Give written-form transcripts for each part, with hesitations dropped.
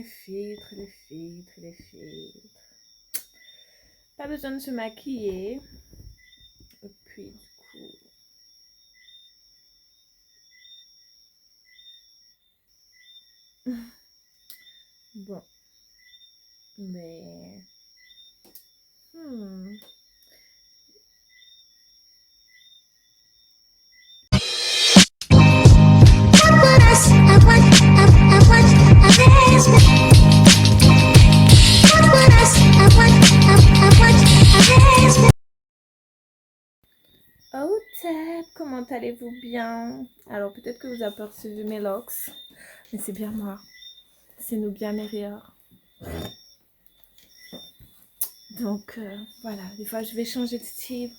les filtres, les filtres, les filtres. Pas besoin de se maquiller. Et puis, du coup... Bon. Mais... Oh Ted, comment allez-vous bien? Alors peut-être que vous apercevez mes locks, mais c'est bien moi. C'est nous bien meilleurs. Donc voilà, des fois je vais changer de style.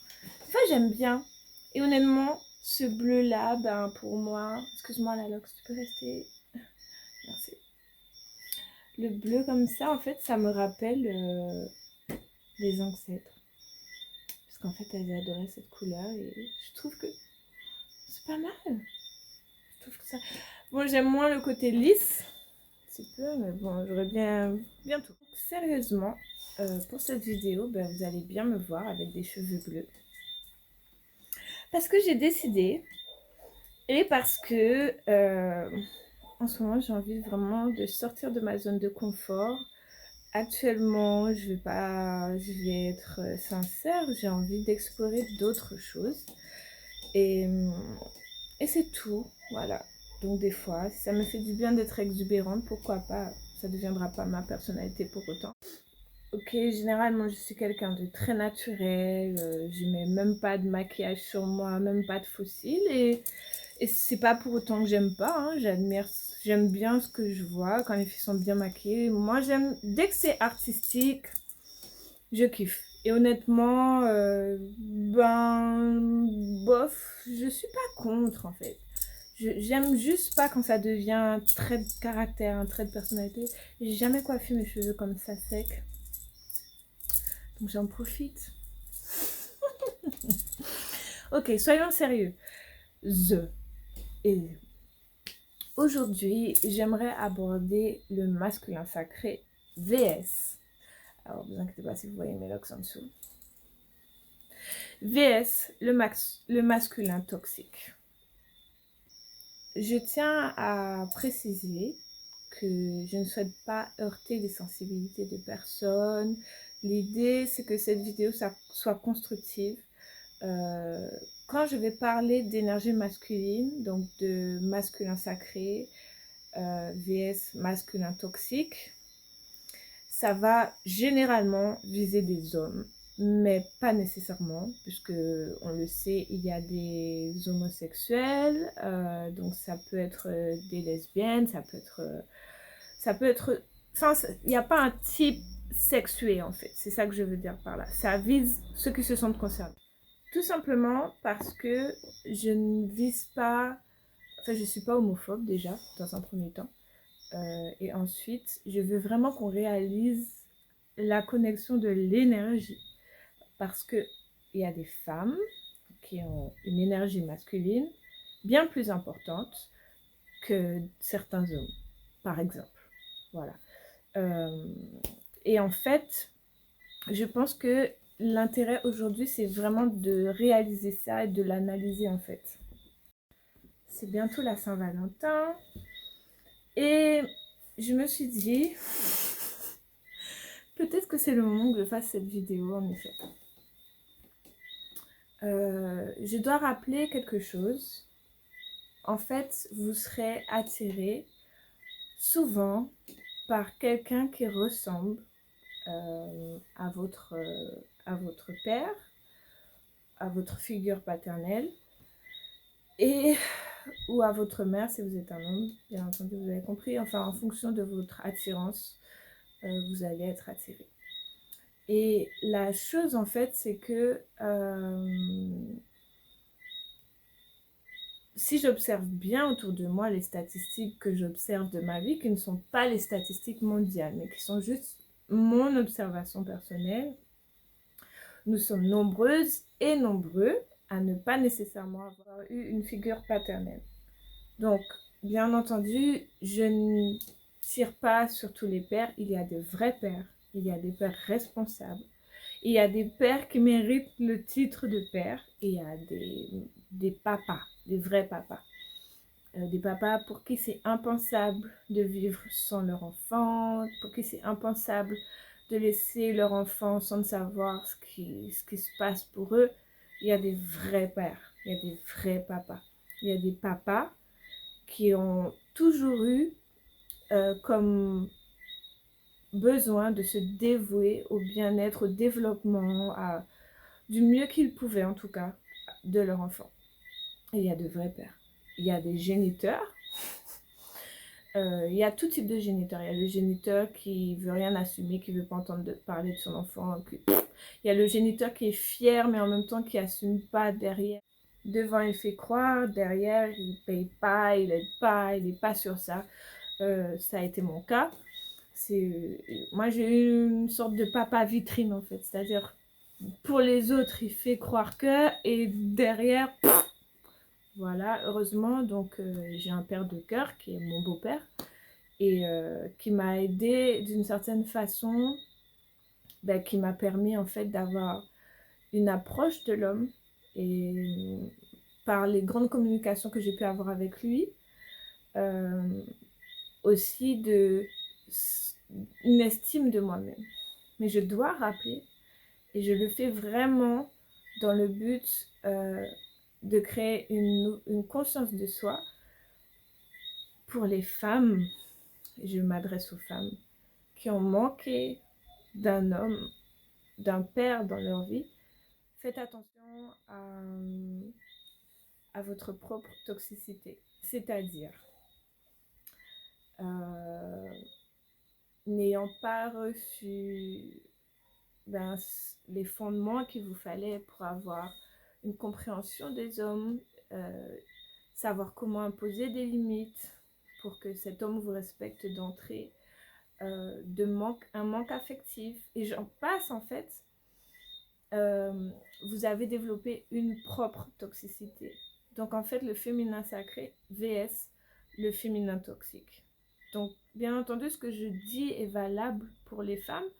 Des fois j'aime bien. Et honnêtement, ce bleu là, ben pour moi, excuse-moi la lox, tu peux rester. Merci. Le bleu comme ça, en fait, ça me rappelle les ancêtres. Parce qu'en fait, elles adoraient cette couleur et je trouve que c'est pas mal. Je trouve que ça... Bon, j'aime moins le côté lisse. Un petit peu, mais bon, j'aurais bien bientôt. Sérieusement, pour cette vidéo, ben, vous allez bien me voir avec des cheveux bleus. Parce que j'ai décidé, et parce que en ce moment, j'ai envie vraiment de sortir de ma zone de confort. Actuellement, je vais être sincère, j'ai envie d'explorer d'autres choses. Et c'est tout, voilà. Donc des fois, si ça me fait du bien d'être exubérante, pourquoi pas, ça ne deviendra pas ma personnalité pour autant. Ok, généralement, je suis quelqu'un de très naturel, je mets même pas de maquillage sur moi, même pas de fossiles. Et c'est pas pour autant que j'aime pas, hein. J'aime bien ce que je vois quand les filles sont bien maquillées. Moi, j'aime, dès que c'est artistique, je kiffe. Et honnêtement, bof, je suis pas contre en fait. J'aime juste pas quand ça devient un trait de caractère, un trait de personnalité. J'ai jamais coiffé mes cheveux comme ça sec. Donc j'en profite. Ok, soyons sérieux. Et aujourd'hui, j'aimerais aborder le masculin sacré VS. Alors, ne vous inquiétez pas si vous voyez mes locks en dessous. VS, le masculin toxique. Je tiens à préciser que je ne souhaite pas heurter les sensibilités de personnes. L'idée, c'est que cette vidéo soit constructive. Quand je vais parler d'énergie masculine, donc de masculin sacré, vs masculin toxique, ça va généralement viser des hommes, mais pas nécessairement, puisque on le sait, il y a des homosexuels, donc ça peut être des lesbiennes, ça peut être, enfin, il n'y a pas un type sexué en fait, c'est ça que je veux dire par là. Ça vise ceux qui se sentent concernés. Tout simplement parce que je ne vise pas, enfin je ne suis pas homophobe déjà, dans un premier temps. Et ensuite, je veux vraiment qu'on réalise la connexion de l'énergie. Parce qu'il y a des femmes qui ont une énergie masculine bien plus importante que certains hommes, par exemple. Voilà. Et en fait, je pense que l'intérêt aujourd'hui, c'est vraiment de réaliser ça et de l'analyser en fait. C'est bientôt la Saint-Valentin. Et je me suis dit, peut-être que c'est le moment que je fasse cette vidéo en effet. Je dois rappeler quelque chose. En fait, vous serez attiré souvent par quelqu'un qui ressemble à votre père, à votre figure paternelle, et ou à votre mère si vous êtes un homme, bien entendu, vous avez compris. Enfin, en fonction de votre attirance, vous allez être attiré. Et la chose, en fait, c'est que si j'observe bien autour de moi les statistiques que j'observe de ma vie, qui ne sont pas les statistiques mondiales, mais qui sont juste mon observation personnelle, nous sommes nombreuses et nombreux à ne pas nécessairement avoir eu une figure paternelle. Donc, bien entendu, tire pas sur tous les pères. Il y a de vrais pères. Il y a des pères responsables. Il y a des pères qui méritent le titre de père. Et il y a des papas, des vrais papas. Des papas pour qui c'est impensable de vivre sans leur enfant, pour qui c'est impensable de laisser leur enfant sans savoir ce qui se passe pour eux. Il y a des vrais pères, il y a des vrais papas. Il y a des papas qui ont toujours eu comme besoin de se dévouer au bien-être, au développement, du mieux qu'ils pouvaient en tout cas, de leur enfant. Et il y a de vrais pères. Il y a des géniteurs. Il y a tout type de géniteur. Il y a le géniteur qui veut rien assumer, qui veut pas entendre parler de son enfant. Il y a le géniteur qui est fier, mais en même temps qui assume pas derrière. Devant, il fait croire. Derrière, il paye pas, il aide pas, il n'est pas sur ça. Ça a été mon cas. Moi, j'ai eu une sorte de papa vitrine, en fait. C'est-à-dire, pour les autres, il fait croire que, et derrière... Voilà, heureusement, donc j'ai un père de cœur qui est mon beau-père et qui m'a aidé d'une certaine façon, qui m'a permis en fait d'avoir une approche de l'homme et par les grandes communications que j'ai pu avoir avec lui, aussi une estime de moi-même. Mais je dois rappeler, et je le fais vraiment dans le but de créer une conscience de soi pour les femmes, je m'adresse aux femmes, qui ont manqué d'un homme, d'un père dans leur vie. Faites attention à votre propre toxicité, c'est-à-dire n'ayant pas reçu les fondements qu'il vous fallait pour avoir une compréhension des hommes, savoir comment imposer des limites pour que cet homme vous respecte d'entrée, un manque affectif, et j'en passe en fait, vous avez développé une propre toxicité. Donc en fait, le féminin sacré vs le féminin toxique. Donc bien entendu, ce que je dis est valable pour les femmes,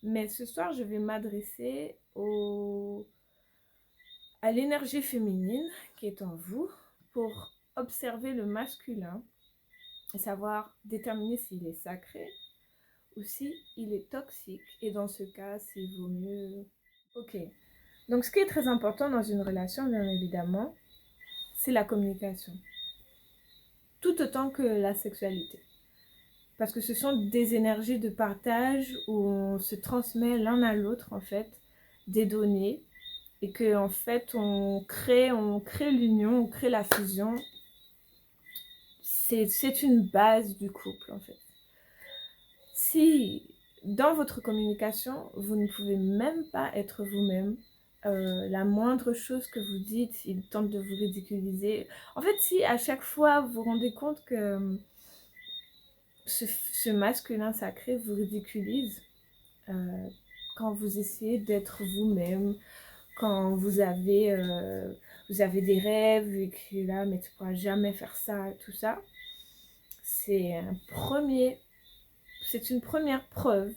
mais ce soir, je vais m'adresser à l'énergie féminine qui est en vous pour observer le masculin et savoir déterminer s'il est sacré ou s'il est toxique. Et dans ce cas, s'il vaut mieux... Ok. Donc, ce qui est très important dans une relation, bien évidemment, c'est la communication. Tout autant que la sexualité. Parce que ce sont des énergies de partage où on se transmet l'un à l'autre, en fait, des données. Et que en fait, on crée l'union, on crée la fusion. C'est une base du couple, en fait. Si, dans votre communication, vous ne pouvez même pas être vous-même, la moindre chose que vous dites, il tente de vous ridiculiser. En fait, si à chaque fois, vous vous rendez compte que ce masculin sacré vous ridiculise, quand vous essayez d'être vous-même, quand vous avez des rêves et que là, mais tu ne pourras jamais faire ça, tout ça, c'est une première preuve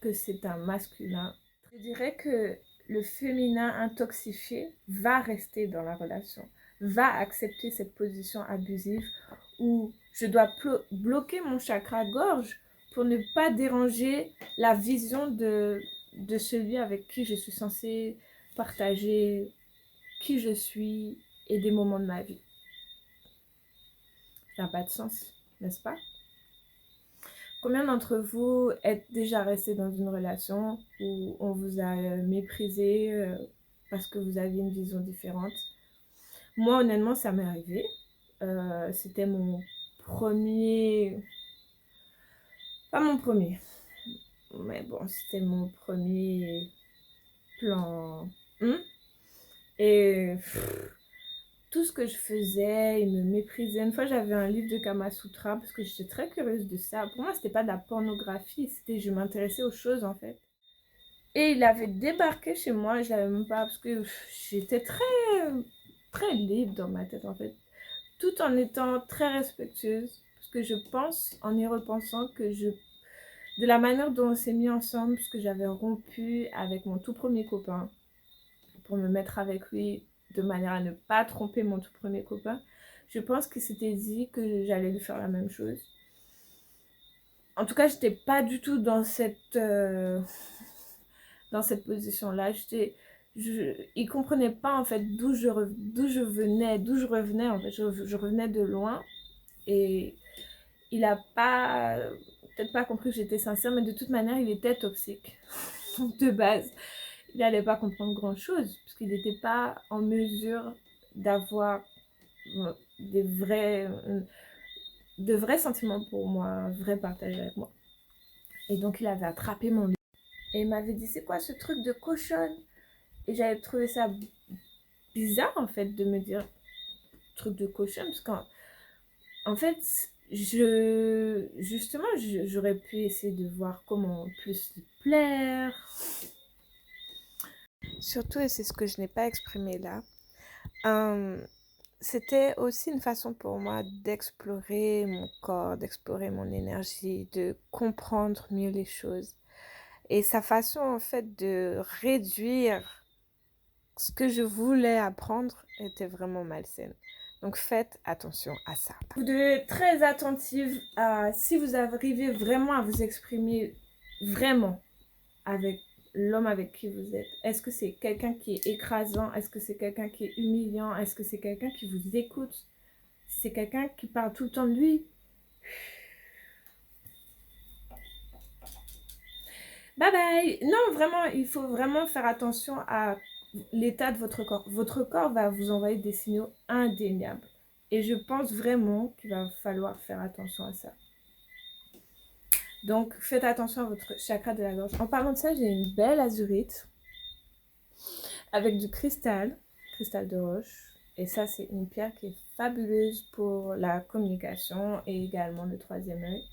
que c'est un masculin. Je dirais que le féminin intoxifié va rester dans la relation, va accepter cette position abusive où je dois bloquer mon chakra gorge pour ne pas déranger la vision de celui avec qui je suis censée partager qui je suis et des moments de ma vie. Ça n'a pas de sens, n'est-ce pas? Combien d'entre vous êtes déjà restés dans une relation où on vous a méprisé parce que vous aviez une vision différente? Moi, honnêtement, ça m'est arrivé. C'était mon premier... Pas mon premier. Mais bon, c'était mon premier plan. Et tout ce que je faisais, il me méprisait. Une fois, j'avais un livre de Kama Sutra parce que j'étais très curieuse de ça. Pour moi, c'était pas de la pornographie, je m'intéressais aux choses en fait. Et il avait débarqué chez moi, je l'avais même pas parce que j'étais très libre dans ma tête en fait, tout en étant très respectueuse parce que je pense en y repensant de la manière dont on s'est mis ensemble, puisque j'avais rompu avec mon tout premier copain pour me mettre avec lui de manière à ne pas tromper mon tout premier copain, je pense qu'il s'était dit que j'allais lui faire la même chose. En tout cas, j'étais pas du tout dans cette position-là. Il comprenait pas en fait d'où je revenais en fait. Je revenais de loin et il a pas, peut-être pas compris que j'étais sincère, mais de toute manière, il était toxique. Donc de base, il n'allait pas comprendre grand-chose parce qu'il n'était pas en mesure d'avoir de vrais sentiments pour moi, un vrai partage avec moi. Et donc il avait attrapé mon livre et il m'avait dit c'est quoi ce truc de cochonne? Et j'avais trouvé ça bizarre en fait de me dire truc de cochonne parce qu'en fait justement j'aurais pu essayer de voir comment plus lui plaire. Surtout, et c'est ce que je n'ai pas exprimé là, c'était aussi une façon pour moi d'explorer mon corps, d'explorer mon énergie, de comprendre mieux les choses. Et sa façon en fait de réduire ce que je voulais apprendre était vraiment malsaine. Donc faites attention à ça. Vous devez être très attentive à si vous arrivez vraiment à vous exprimer vraiment avec l'homme avec qui vous êtes. Est-ce que c'est quelqu'un qui est écrasant? Est-ce que c'est quelqu'un qui est humiliant? Est-ce que c'est quelqu'un qui vous écoute? Si c'est quelqu'un qui parle tout le temps de lui, bye bye! Non, vraiment, il faut vraiment faire attention à l'état de votre corps. Votre corps va vous envoyer des signaux indéniables. Et je pense vraiment qu'il va falloir faire attention à ça. Donc, faites attention à votre chakra de la gorge. En parlant de ça, j'ai une belle azurite avec du cristal de roche. Et ça, c'est une pierre qui est fabuleuse pour la communication et également le troisième œil.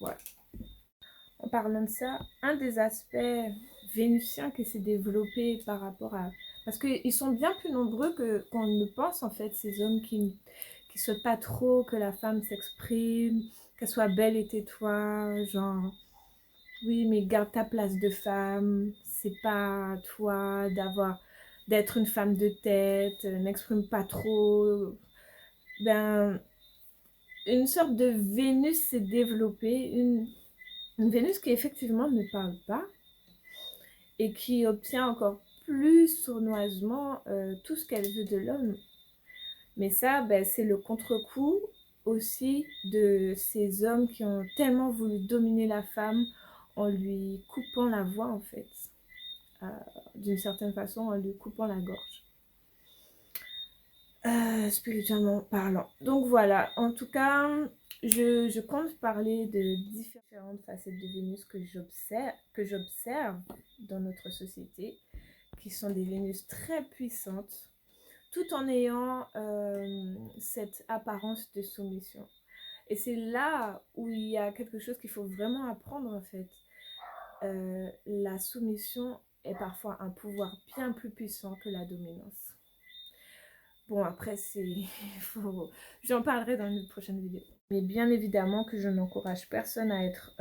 Voilà. En parlant de ça, un des aspects vénusiens qui s'est développé par rapport à... Parce qu'ils sont bien plus nombreux qu'on ne pense, en fait, ces hommes qui ne souhaitent pas trop que la femme s'exprime, qu'elle soit belle et tais-toi, genre... Oui, mais garde ta place de femme, c'est pas à toi d'être une femme de tête, n'exprime pas trop. Ben, une sorte de Vénus s'est développée, une Vénus qui effectivement ne parle pas et qui obtient encore plus sournoisement tout ce qu'elle veut de l'homme. Mais ça, ben, c'est le contre-coup aussi de ces hommes qui ont tellement voulu dominer la femme en lui coupant la voix en fait, d'une certaine façon en lui coupant la gorge. Spirituellement parlant. Donc voilà, en tout cas, je compte parler de différentes facettes de Vénus que j'observe dans notre société, qui sont des Vénus très puissantes, tout en ayant cette apparence de soumission. Et c'est là où il y a quelque chose qu'il faut vraiment apprendre en fait. La soumission est parfois un pouvoir bien plus puissant que la dominance. Bon, après, j'en parlerai dans une prochaine vidéo. Mais bien évidemment que je n'encourage personne à être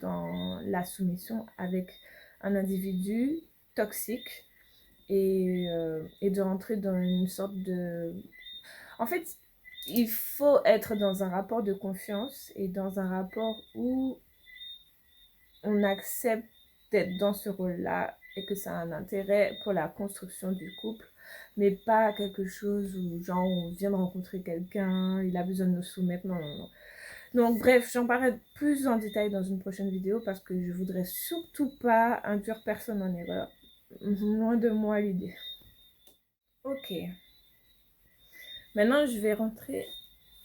dans la soumission avec un individu toxique et de rentrer dans une sorte de... En fait, il faut être dans un rapport de confiance et dans un rapport où on accepte d'être dans ce rôle-là et que ça a un intérêt pour la construction du couple, mais pas quelque chose où genre on vient de rencontrer quelqu'un, il a besoin de nous soumettre, non, non, non. Donc bref, j'en parlerai plus en détail dans une prochaine vidéo parce que je voudrais surtout pas induire personne en erreur. Loin de moi l'idée. Ok. Maintenant, je vais rentrer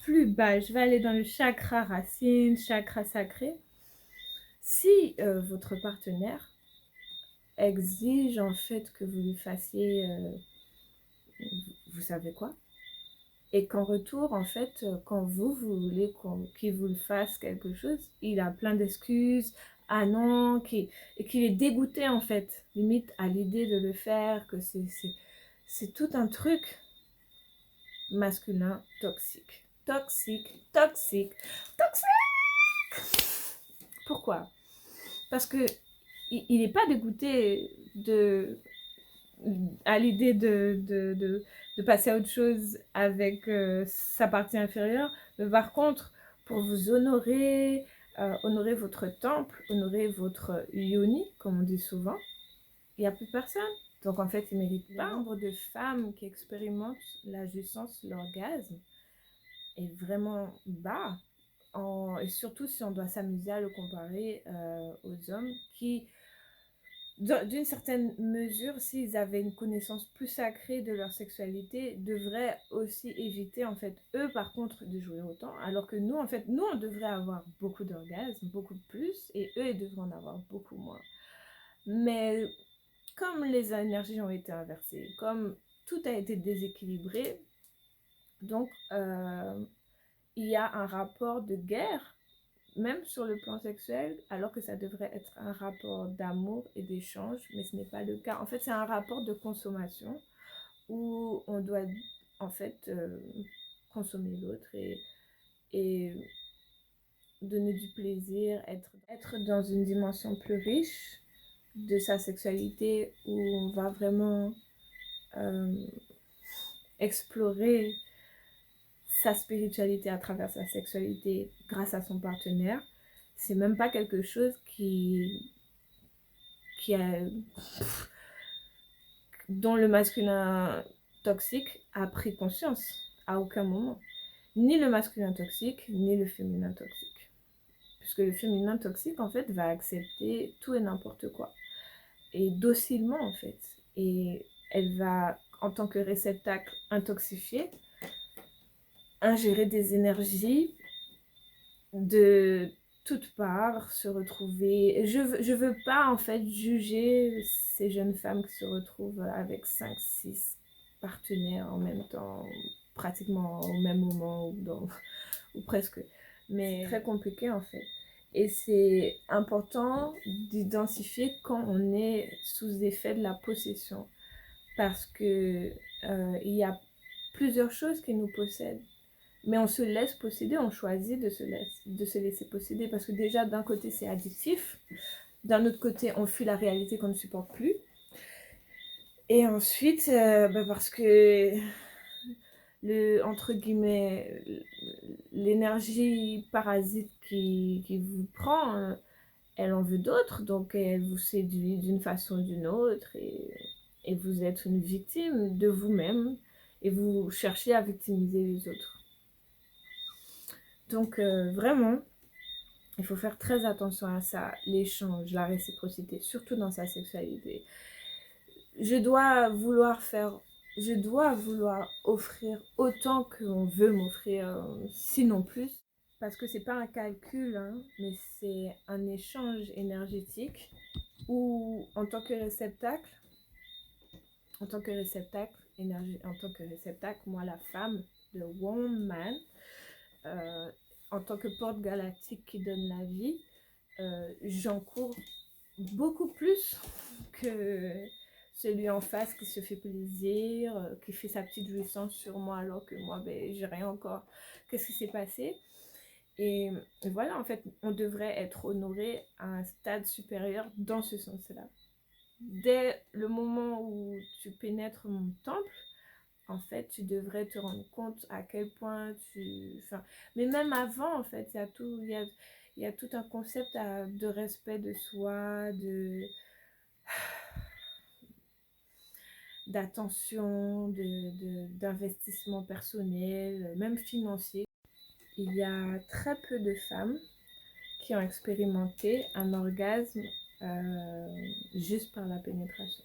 plus bas. Je vais aller dans le chakra racine, chakra sacré. Si votre partenaire exige en fait que vous lui fassiez, vous savez quoi, et qu'en retour, en fait, quand vous voulez qu'il vous le fasse quelque chose, il a plein d'excuses, ah non, et qu'il est dégoûté en fait, limite à l'idée de le faire, que c'est tout un truc masculin toxique. toxique, toxique, toxique. Pourquoi? Parce que il n'est pas dégoûté à l'idée de passer à autre chose avec sa partie inférieure. Mais par contre, pour vous honorer, honorer votre temple, honorer votre yoni, comme on dit souvent, il n'y a plus personne. Donc en fait, il ne mérite pas. Le nombre de femmes qui expérimentent la jouissance, l'orgasme est vraiment bas. Et surtout si on doit s'amuser à le comparer aux hommes qui, d'une certaine mesure, s'ils avaient une connaissance plus sacrée de leur sexualité, devraient aussi éviter, en fait, eux, par contre, de jouer autant, alors que nous, en fait, nous, on devrait avoir beaucoup d'orgasmes, beaucoup plus, et eux, ils devraient en avoir beaucoup moins. Mais comme les énergies ont été inversées, comme tout a été déséquilibré, donc il y a un rapport de guerre, même sur le plan sexuel, alors que ça devrait être un rapport d'amour et d'échange, mais ce n'est pas le cas. En fait, c'est un rapport de consommation où on doit, en fait, consommer l'autre et donner du plaisir, être dans une dimension plus riche de sa sexualité où on va vraiment explorer sa spiritualité à travers sa sexualité grâce à son partenaire. C'est même pas quelque chose dont le masculin toxique a pris conscience à aucun moment. Ni le masculin toxique, ni le féminin toxique. Puisque le féminin toxique, en fait, va accepter tout et n'importe quoi. Et docilement, en fait. Et elle va, en tant que réceptacle intoxifié, ingérer des énergies de toutes parts, se retrouver. Je veux pas, en fait, juger ces jeunes femmes qui se retrouvent avec 5-6 partenaires en même temps, pratiquement au même moment ou presque. Mais c'est très compliqué, en fait. Et c'est important d'identifier quand on est sous effet de la possession. Parce que il y a plusieurs choses qui nous possèdent. Mais on se laisse posséder, on choisit de se laisser posséder. Parce que déjà, d'un côté, c'est addictif. D'un autre côté, on fuit la réalité qu'on ne supporte plus. Et ensuite, parce que, entre guillemets, l'énergie parasite qui vous prend, elle en veut d'autres. Donc, elle vous séduit d'une façon ou d'une autre. Et vous êtes une victime de vous-même. Et vous cherchez à victimiser les autres. Donc vraiment, il faut faire très attention à ça, l'échange, la réciprocité, surtout dans sa sexualité. Je dois vouloir offrir autant qu'on veut m'offrir, sinon plus. Parce que c'est pas un calcul, hein, mais c'est un échange énergétique où en tant que réceptacle, moi la femme, le woman, en tant que porte galactique qui donne la vie, j'encours beaucoup plus que celui en face qui se fait plaisir, qui fait sa petite jouissance sur moi alors que moi, j'ai rien encore. Qu'est-ce qui s'est passé? Et voilà, en fait, on devrait être honoré à un stade supérieur dans ce sens-là. Dès le moment où tu pénètres mon temple, en fait, tu devrais te rendre compte à quel point mais même avant, en fait, il y a tout un concept de respect de soi, d'attention, d'investissement personnel, même financier. Il y a très peu de femmes qui ont expérimenté un orgasme juste par la pénétration.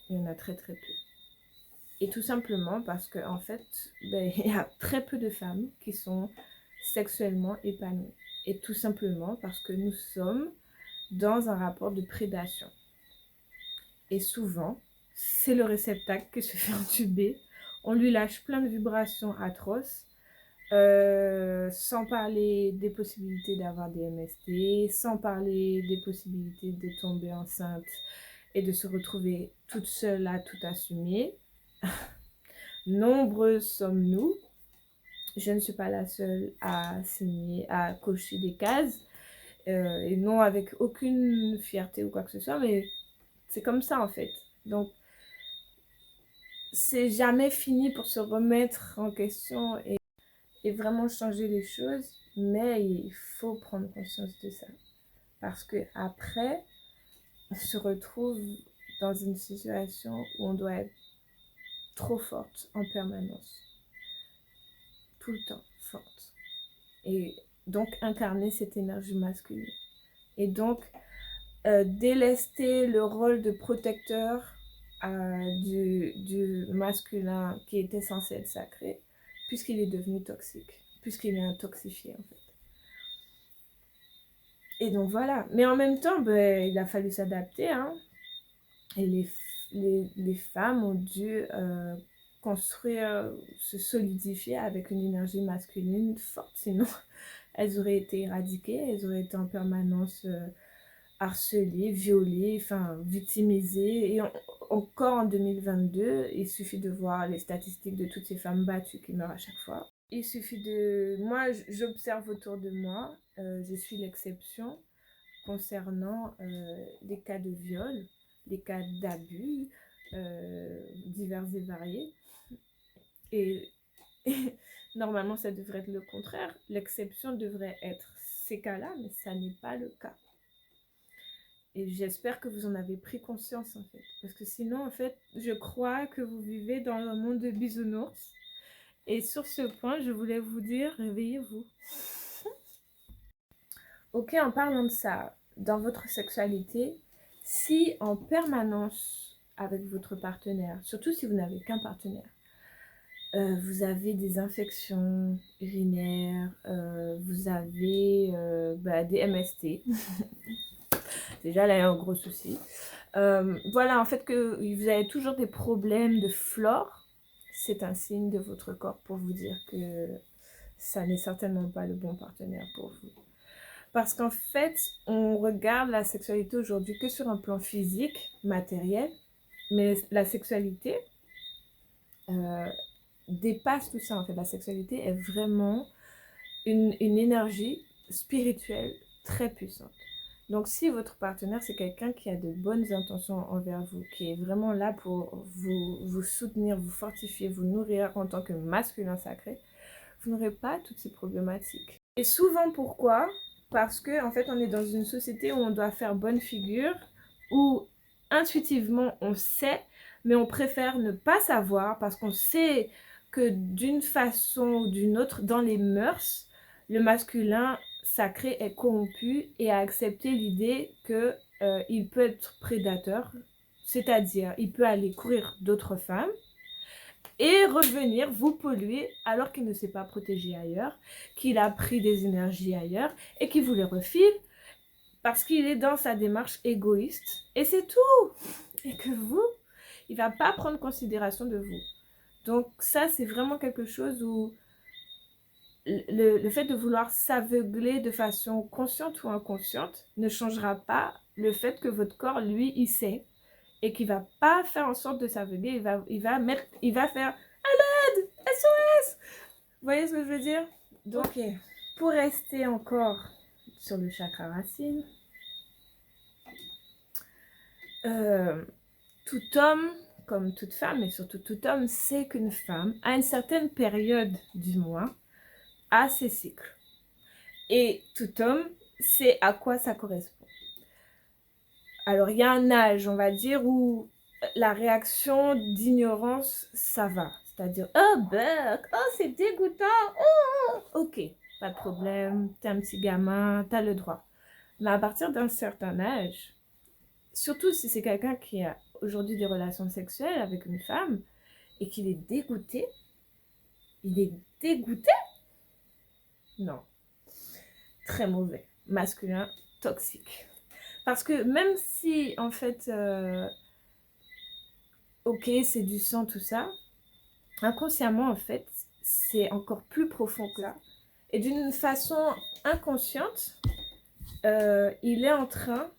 Il y en a très très peu. Et tout simplement parce qu'en fait, il y a très peu de femmes qui sont sexuellement épanouies. Et tout simplement parce que nous sommes dans un rapport de prédation. Et souvent, c'est le réceptacle qui se fait entuber. On lui lâche plein de vibrations atroces, sans parler des possibilités d'avoir des MST, sans parler des possibilités de tomber enceinte et de se retrouver toute seule à tout assumer. Nombreuses sommes-nous je ne suis pas la seule à signer, à cocher des cases, et non avec aucune fierté ou quoi que ce soit, mais c'est comme ça en fait. Donc, c'est jamais fini pour se remettre en question et vraiment changer les choses, mais il faut prendre conscience de ça. Parce que après, on se retrouve dans une situation où on doit être trop forte en permanence. Tout le temps forte. Et donc incarner cette énergie masculine. Et donc délester le rôle de protecteur du masculin qui était censé être sacré, puisqu'il est devenu toxique, puisqu'il est intoxifié en fait. Et donc voilà. Mais en même temps, ben, il a fallu s'adapter. Hein. Et les femmes ont dû construire, se solidifier avec une énergie masculine forte. Sinon, elles auraient été éradiquées, elles auraient été en permanence harcelées, violées, enfin victimisées. Et encore en 2022, il suffit de voir les statistiques de toutes ces femmes battues qui meurent à chaque fois. Il suffit de... Moi, j'observe autour de moi, je suis l'exception concernant les cas de viol, les cas d'abus divers et variés. Et normalement, ça devrait être le contraire. L'exception devrait être ces cas-là, mais ça n'est pas le cas. Et j'espère que vous en avez pris conscience, en fait. Parce que sinon, en fait, je crois que vous vivez dans un monde de bisounours. Et sur ce point, je voulais vous dire, réveillez-vous. Ok, en parlant de ça, dans votre sexualité, si en permanence avec votre partenaire, surtout si vous n'avez qu'un partenaire, vous avez des infections urinaires, vous avez des MST, déjà là il y a un gros souci. Voilà, en fait que vous avez toujours des problèmes de flore, c'est un signe de votre corps pour vous dire que ça n'est certainement pas le bon partenaire pour vous. Parce qu'en fait, on regarde la sexualité aujourd'hui que sur un plan physique, matériel, mais la sexualité dépasse tout ça. En fait, la sexualité est vraiment une énergie spirituelle très puissante. Donc, si votre partenaire, c'est quelqu'un qui a de bonnes intentions envers vous, qui est vraiment là pour vous soutenir, vous fortifier, vous nourrir en tant que masculin sacré, vous n'aurez pas toutes ces problématiques. Et souvent, pourquoi ? Parce que en fait, on est dans une société où on doit faire bonne figure, où intuitivement on sait, mais on préfère ne pas savoir parce qu'on sait que d'une façon ou d'une autre, dans les mœurs, le masculin sacré est corrompu et a accepté l'idée que il peut être prédateur, c'est-à-dire il peut aller courir d'autres femmes et revenir vous polluer alors qu'il ne s'est pas protégé ailleurs, qu'il a pris des énergies ailleurs et qu'il vous les refile parce qu'il est dans sa démarche égoïste. Et c'est tout. Et que vous, il ne va pas prendre considération de vous. Donc ça, c'est vraiment quelque chose où le fait de vouloir s'aveugler de façon consciente ou inconsciente ne changera pas le fait que votre corps, lui, il sait et qu'il ne va pas faire en sorte de s'aveugler. Il va faire à l'aide, SOS. Vous voyez ce que je veux dire? Donc, pour rester encore sur le chakra racine, tout homme, comme toute femme, et surtout tout homme, sait qu'une femme, à une certaine période du mois, a ses cycles. Et tout homme sait à quoi ça correspond. Alors, il y a un âge, on va dire, où la réaction d'ignorance, ça va. C'est-à-dire, oh, buck, oh, c'est dégoûtant, oh, ok, pas de problème, t'es un petit gamin, t'as le droit. Mais à partir d'un certain âge, surtout si c'est quelqu'un qui a aujourd'hui des relations sexuelles avec une femme et qu'il est dégoûté, il est dégoûté? Non, très mauvais, masculin, toxique. Parce que même si, en fait, ok, c'est du sang, tout ça, inconsciemment, en fait, c'est encore plus profond que là. Et d'une façon inconsciente, il est en train,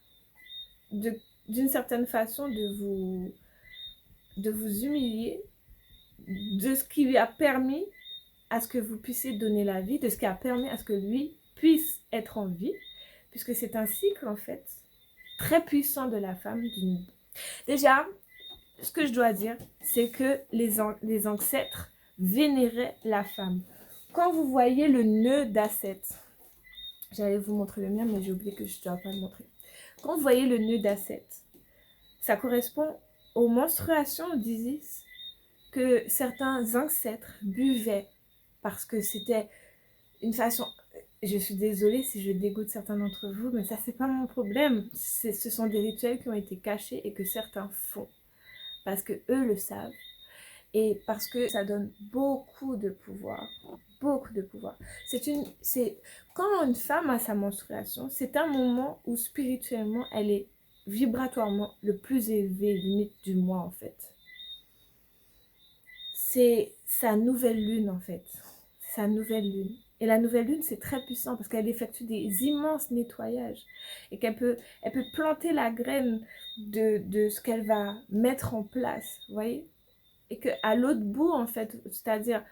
d'une certaine façon, de vous humilier de ce qui lui a permis à ce que vous puissiez donner la vie, de ce qui a permis à ce que lui puisse être en vie, puisque c'est un cycle en fait très puissant de la femme. Déjà, ce que je dois dire, c'est que les ancêtres vénéraient la femme. Quand vous voyez le nœud d'Asset, j'allais vous montrer le mien, mais j'ai oublié que je ne dois pas le montrer. Quand vous voyez le nœud d'Asset, ça correspond aux menstruations d'Isis que certains ancêtres buvaient parce que c'était une façon... Je suis désolée si je dégoûte certains d'entre vous, mais ça, c'est pas mon problème. Ce sont des rituels qui ont été cachés et que certains font parce que eux le savent et parce que ça donne beaucoup de pouvoir. Beaucoup de pouvoir. Quand une femme a sa menstruation, c'est un moment où spirituellement, elle est vibratoirement le plus élevé, limite du mois en fait. C'est sa nouvelle lune en fait. Sa nouvelle lune. Et la nouvelle lune, c'est très puissant parce qu'elle effectue des immenses nettoyages et elle peut planter la graine de ce qu'elle va mettre en place, vous voyez? Et qu'à l'autre bout, en fait, c'est-à-dire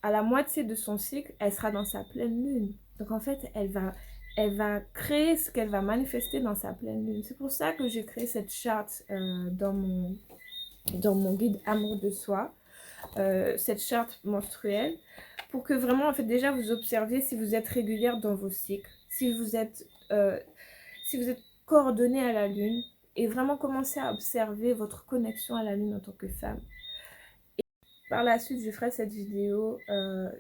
à la moitié de son cycle, elle sera dans sa pleine lune. Donc en fait, elle va créer ce qu'elle va manifester dans sa pleine lune. C'est pour ça que j'ai créé cette charte dans mon guide Amour de soi, cette charte menstruelle, pour que vraiment, en fait, déjà vous observiez si vous êtes régulière dans vos cycles, si vous êtes coordonnée à la lune, et vraiment commencer à observer votre connexion à la lune en tant que femme. Et par la suite, je ferai cette vidéo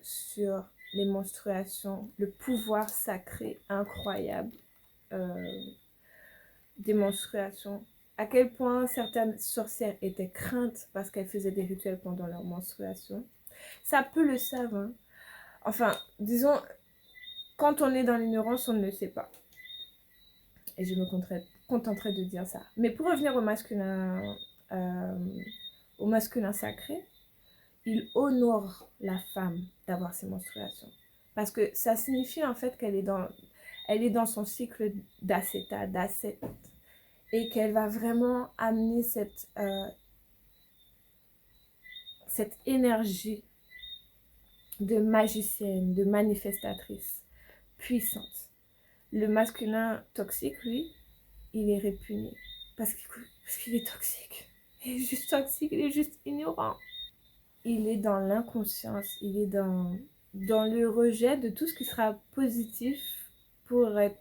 sur les menstruations, le pouvoir sacré incroyable des menstruations. À quel point certaines sorcières étaient craintes parce qu'elles faisaient des rituels pendant leur menstruation. Ça peu le savent, hein. Enfin, disons, quand on est dans l'ignorance, on ne le sait pas. Et je me contenterai de dire ça. Mais pour revenir au masculin sacré, il honore la femme d'avoir ses menstruations. Parce que ça signifie en fait qu'elle est dans son cycle d'acéta, d'acète. Et qu'elle va vraiment amener cette énergie de magicienne, de manifestatrice puissante. Le masculin toxique, lui, il est répugné parce qu'il est toxique. Il est juste toxique, il est juste ignorant. Il est dans l'inconscience, il est dans le rejet de tout ce qui sera positif pour être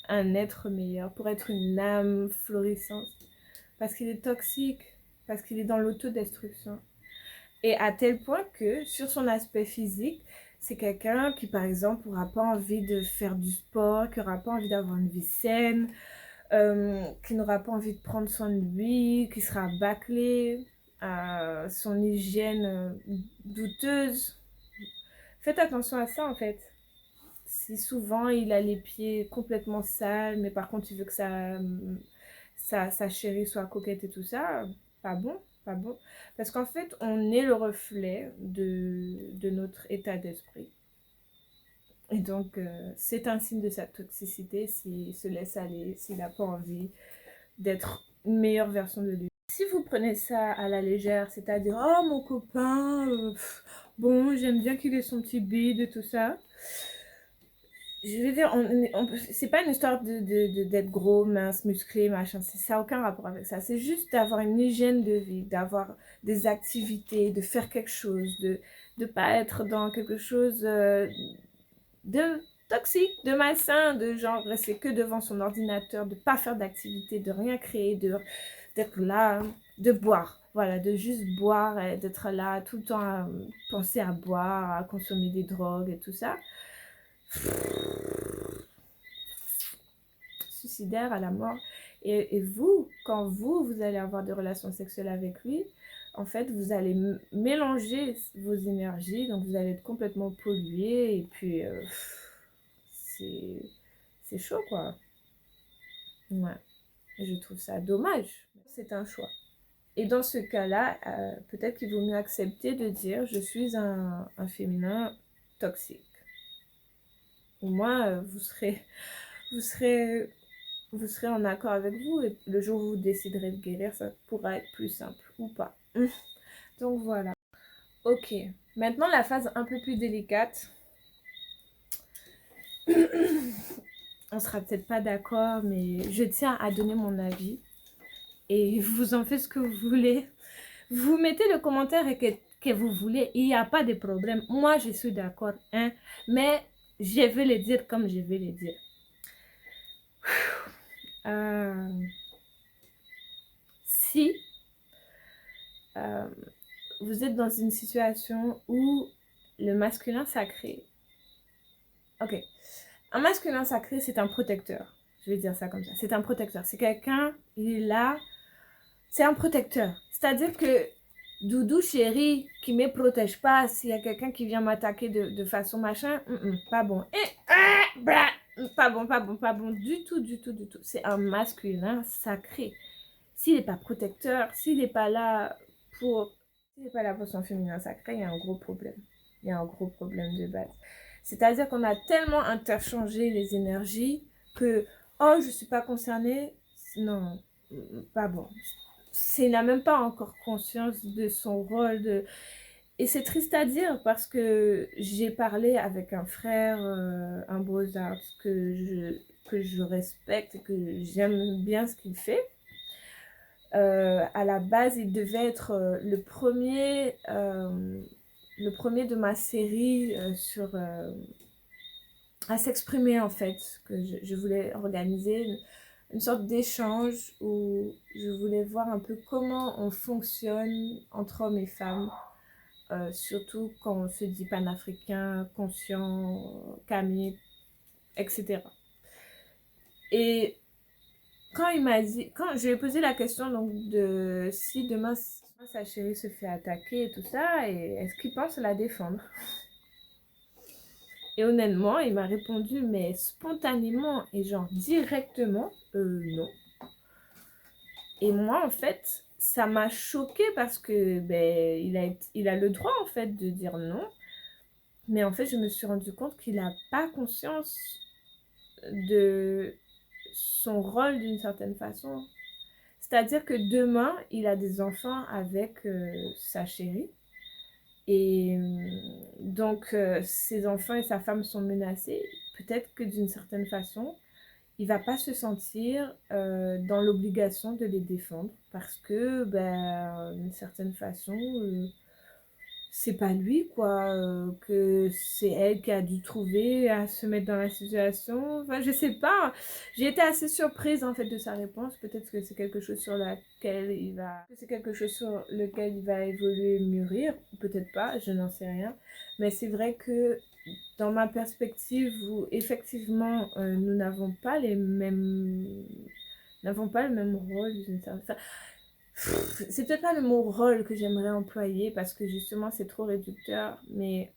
un être meilleur, pour être une âme florissante. Parce qu'il est toxique, parce qu'il est dans l'autodestruction. Et à tel point que, sur son aspect physique, c'est quelqu'un qui, par exemple, n'aura pas envie de faire du sport, qui n'aura pas envie d'avoir une vie saine, qui n'aura pas envie de prendre soin de lui, qui sera bâclé, son hygiène douteuse. Faites attention à ça, en fait. Si souvent, il a les pieds complètement sales, mais par contre, il veut que sa chérie soit coquette et tout ça, pas bon. Pas bon. Parce qu'en fait, on est le reflet de notre état d'esprit. Et donc, c'est un signe de sa toxicité s'il se laisse aller, s'il n'a pas envie d'être une meilleure version de lui. Si vous prenez ça à la légère, c'est-à-dire « Oh, mon copain, bon, j'aime bien qu'il ait son petit bide et tout ça », je veux dire, c'est pas une histoire d'être gros, mince, musclé, machin. Ça n'a aucun rapport avec ça. C'est juste d'avoir une hygiène de vie, d'avoir des activités, de faire quelque chose, de ne pas être dans quelque chose de toxique, de malsain, de genre rester que devant son ordinateur, de ne pas faire d'activité, de rien créer, d'être là, de boire. Voilà, de juste boire et d'être là tout le temps à penser à boire, à consommer des drogues et tout ça. Suicidaire à la mort. Et vous, quand vous allez avoir des relations sexuelles avec lui, en fait, vous allez mélanger vos énergies, donc vous allez être complètement pollué, et puis c'est chaud, quoi. Ouais, je trouve ça dommage. C'est un choix. Et dans ce cas-là, peut-être qu'il vaut mieux accepter de dire « je suis un féminin toxique ». Au moins, vous serez en accord avec vous et le jour où vous déciderez de guérir, ça pourra être plus simple ou pas. Donc voilà. Ok, maintenant la phase un peu plus délicate. On sera peut-être pas d'accord, mais je tiens à donner mon avis. Et vous en faites ce que vous voulez. Vous mettez le commentaire que vous voulez. Il n'y a pas de problème. Moi, je suis d'accord. Hein, mais je vais le dire comme je vais le dire. Si vous êtes dans une situation où le masculin sacré... Ok. Un masculin sacré, c'est un protecteur. Je vais dire ça comme ça. C'est un protecteur. C'est quelqu'un, il est là. C'est un protecteur. C'est-à-dire que Doudou chéri qui me protège pas, s'il y a quelqu'un qui vient m'attaquer de façon machin, pas bon. Pas bon, pas bon, pas bon. Du tout, du tout, du tout. C'est un masculin sacré. S'il n'est pas protecteur, s'il n'est pas là pour... S'il n'est pas là pour son féminin sacré, il y a un gros problème. Il y a un gros problème de base. C'est-à-dire qu'on a tellement interchangé les énergies que, oh, je ne suis pas concernée. Non, pas bon. Il n'a même pas encore conscience de son rôle. Et c'est triste à dire parce que j'ai parlé avec un frère, un beaux-arts que je respecte et que j'aime bien ce qu'il fait. À la base, il devait être le premier de ma série à s'exprimer en fait, que je voulais organiser une sorte d'échange où je voulais voir un peu comment on fonctionne entre hommes et femmes, surtout quand on se dit panafricain, conscient, camé, etc. Et quand il m'a dit, quand je lui ai posé la question donc de si demain sa chérie se fait attaquer et tout ça, et est-ce qu'il pense la défendre? Et honnêtement, il m'a répondu, mais spontanément et genre directement, non. Et moi, en fait, ça m'a choquée parce que ben, il a le droit en fait de dire non. Mais en fait, je me suis rendu compte qu'il n'a pas conscience de son rôle d'une certaine façon. C'est-à-dire que demain, il a des enfants avec sa chérie. Et donc, ses enfants et sa femme sont menacés. Peut-être que d'une certaine façon, il va pas se sentir dans l'obligation de les défendre. Parce que, ben, d'une certaine façon, c'est pas lui, quoi. Que c'est elle qui a dû trouver à se mettre dans la situation. Enfin, je sais pas. J'ai été assez surprise, en fait, de sa réponse. Peut-être que c'est quelque chose sur laquelle il va... C'est quelque chose sur lequel il va évoluer, mûrir. Peut-être pas, je n'en sais rien. Mais c'est vrai que dans ma perspective, où effectivement, nous n'avons pas les mêmes... n'avons pas le même rôle d'une certaine façon. C'est peut-être pas le mot rôle que j'aimerais employer parce que justement c'est trop réducteur, mais...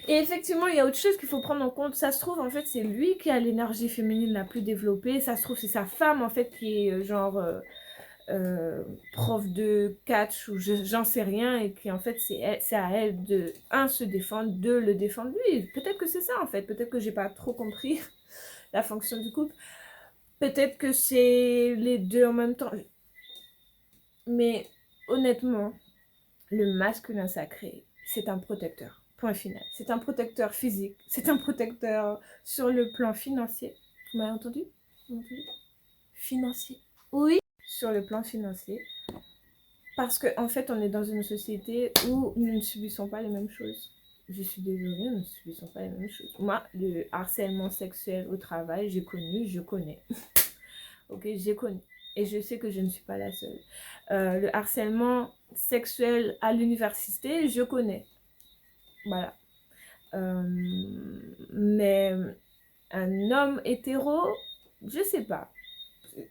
Et effectivement, il y a autre chose qu'il faut prendre en compte. Ça se trouve, en fait, c'est lui qui a l'énergie féminine la plus développée. Ça se trouve, c'est sa femme, en fait, qui est prof de catch ou j'en sais rien. Et qui, en fait, c'est à elle de, un, se défendre, deux, le défendre lui. Peut-être que c'est ça, en fait. Peut-être que j'ai pas trop compris la fonction du couple. Peut-être que c'est les deux en même temps. Mais honnêtement, le masculin sacré, c'est un protecteur. Point final. C'est un protecteur physique. C'est un protecteur sur le plan financier. Vous m'avez entendu? Financier. Oui, sur le plan financier. Parce qu'en fait, on est dans une société où nous ne subissons pas les mêmes choses. Je suis désolée, nous ne subissons pas les mêmes choses. Moi, le harcèlement sexuel au travail, j'ai connu, je connais. Ok, j'ai connu. Et je sais que je ne suis pas la seule. Le harcèlement sexuel à l'université, je connais. Voilà. Mais un homme hétéro, je sais pas.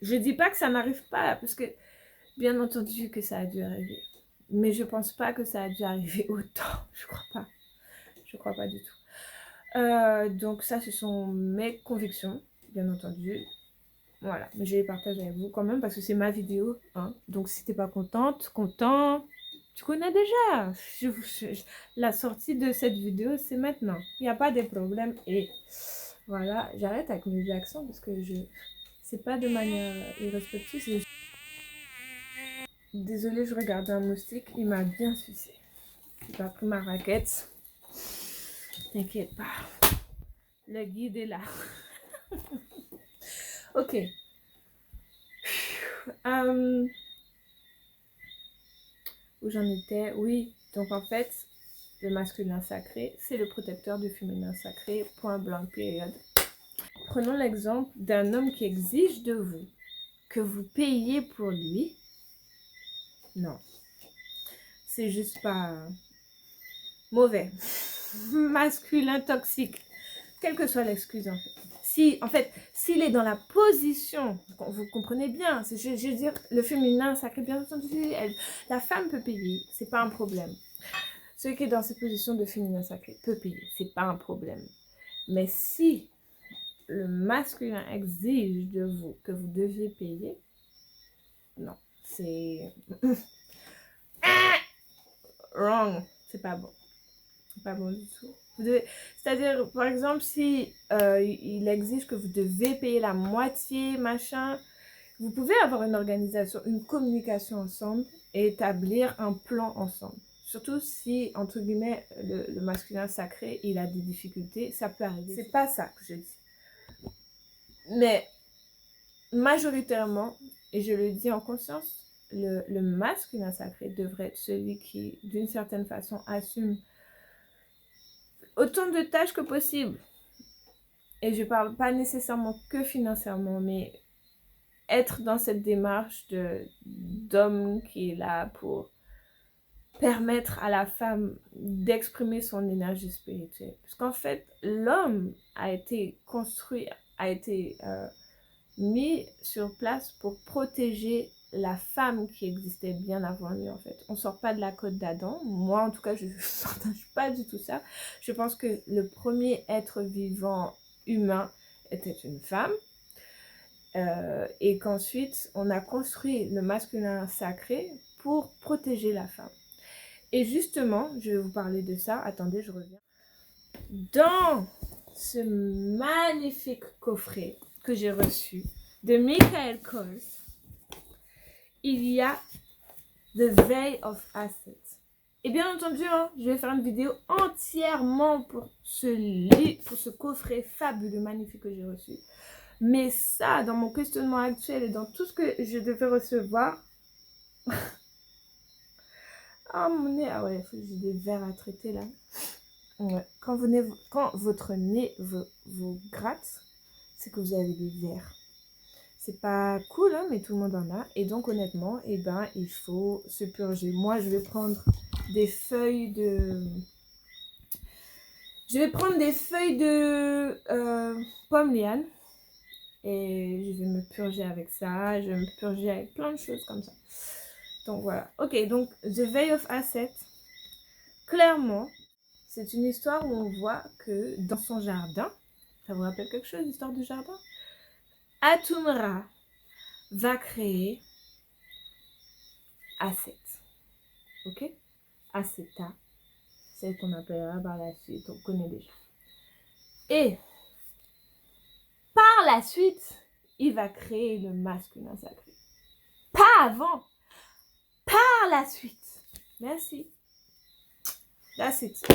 Je dis pas que ça n'arrive pas, parce que bien entendu que ça a dû arriver. Mais je pense pas que ça a dû arriver autant. Je crois pas. Je crois pas du tout. Donc ça, ce sont mes convictions, bien entendu. Voilà, mais je les partage avec vous quand même parce que c'est ma vidéo. Hein. Donc si t'es pas contente, content, tu connais déjà. La sortie de cette vidéo, c'est maintenant. Il n'y a pas de problème. Et voilà, j'arrête avec mes accents parce que c'est pas de manière irrespectueuse. Désolée, je regardais un moustique, il m'a bien sucé. J'ai pas pris ma raquette. T'inquiète pas. Le guide est là. Ok. Où j'en étais? Oui, donc en fait, le masculin sacré, c'est le protecteur du féminin sacré, point blanc, période. Prenons l'exemple d'un homme qui exige de vous que vous payiez pour lui. Non, c'est juste pas mauvais. Masculin toxique, quelle que soit l'excuse en fait. Si, en fait, s'il est dans la position, vous comprenez bien, je veux dire, le féminin sacré, bien entendu, la femme peut payer, c'est pas un problème. Celui qui est dans cette position de féminin sacré peut payer, c'est pas un problème. Mais si le masculin exige de vous que vous deviez payer, non, c'est wrong, c'est pas bon. C'est pas bon du tout. C'est-à-dire, par exemple, si il exige que vous devez payer la moitié, machin, vous pouvez avoir une organisation, une communication ensemble et établir un plan ensemble. Surtout si, entre guillemets, le masculin sacré, il a des difficultés, ça peut arriver. C'est pas ça que je dis. Mais majoritairement, et je le dis en conscience, le masculin sacré devrait être celui qui, d'une certaine façon, assume autant de tâches que possible. Et je parle pas nécessairement que financièrement, mais être dans cette démarche d'homme qui est là pour permettre à la femme d'exprimer son énergie spirituelle. Parce qu'en fait, l'homme a été construit, a été mis sur place pour protéger la femme qui existait bien avant lui, en fait. On ne sort pas de la côte d'Adam. Moi, en tout cas, je ne partage pas du tout ça. Je pense que le premier être vivant humain était une femme. Et qu'ensuite, on a construit le masculin sacré pour protéger la femme. Et justement, je vais vous parler de ça. Attendez, je reviens. Dans ce magnifique coffret que j'ai reçu de Michael Kors, il y a The Veil of Assets. Et bien entendu, hein, je vais faire une vidéo entièrement pour ce coffret fabuleux, magnifique que j'ai reçu. Mais ça, dans mon questionnement actuel et dans tout ce que je devais recevoir... Ah, mon nez, ah ouais, j'ai des verres à traiter là. Ouais. Quand votre nez vous gratte, c'est que vous avez des verres. C'est pas cool, hein, mais tout le monde en a. Et donc, honnêtement, eh ben, il faut se purger. Moi, je vais prendre des feuilles de... pomme liane. Et je vais me purger avec ça. Je vais me purger avec plein de choses comme ça. Donc, voilà. Ok, donc, The Veil of Assets. Clairement, c'est une histoire où on voit que dans son jardin, ça vous rappelle quelque chose, l'histoire du jardin? Atum-Ra va créer Aset. Ok? Aseta, celle qu'on appellera par la suite, on connaît déjà. Et par la suite, il va créer le masculin sacré. Pas avant, par la suite. Merci. That's it.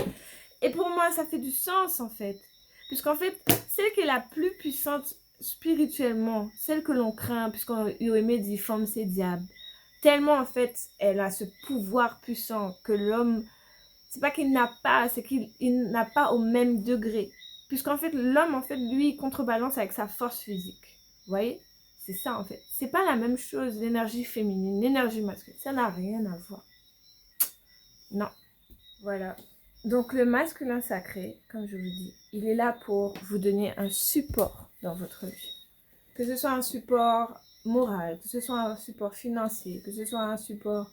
Et pour moi, ça fait du sens en fait. Puisqu'en fait, celle qui est la plus puissante spirituellement, celle que l'on craint, puisqu'on Yoémé dit forme ses diables, tellement en fait, elle a ce pouvoir puissant que l'homme, c'est pas qu'il n'a pas, c'est qu'il n'a pas au même degré. Puisqu'en fait, l'homme, en fait, lui, il contrebalance avec sa force physique. Vous voyez? C'est ça en fait. C'est pas la même chose, l'énergie féminine, l'énergie masculine. Ça n'a rien à voir. Non. Voilà. Donc le masculin sacré, comme je vous dis, il est là pour vous donner un support dans votre vie. Que ce soit un support moral, que ce soit un support financier, que ce soit un support,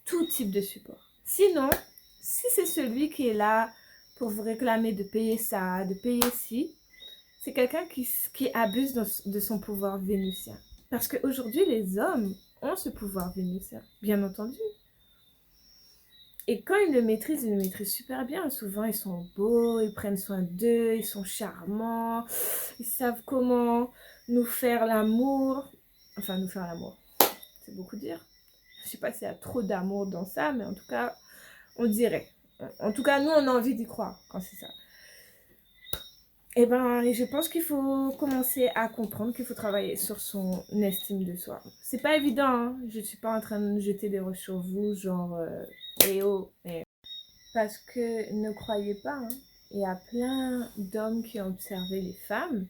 tout type de support. Sinon, si c'est celui qui est là pour vous réclamer de payer ça, de payer ci, c'est quelqu'un qui abuse de son pouvoir vénusien. Parce qu'aujourd'hui, les hommes ont ce pouvoir vénusien, bien entendu. Et quand ils le maîtrisent super bien. Souvent, ils sont beaux, ils prennent soin d'eux, ils sont charmants, ils savent comment nous faire l'amour. Enfin, nous faire l'amour, c'est beaucoup dire. Je sais pas s'il y a trop d'amour dans ça, mais en tout cas, on dirait. En tout cas, nous, on a envie d'y croire quand c'est ça. Et ben, je pense qu'il faut commencer à comprendre qu'il faut travailler sur son estime de soi. C'est pas évident, hein. Je suis pas en train de jeter des roches sur vous, genre, eh oh, parce que ne croyez pas, hein, il y a plein d'hommes qui ont observé les femmes,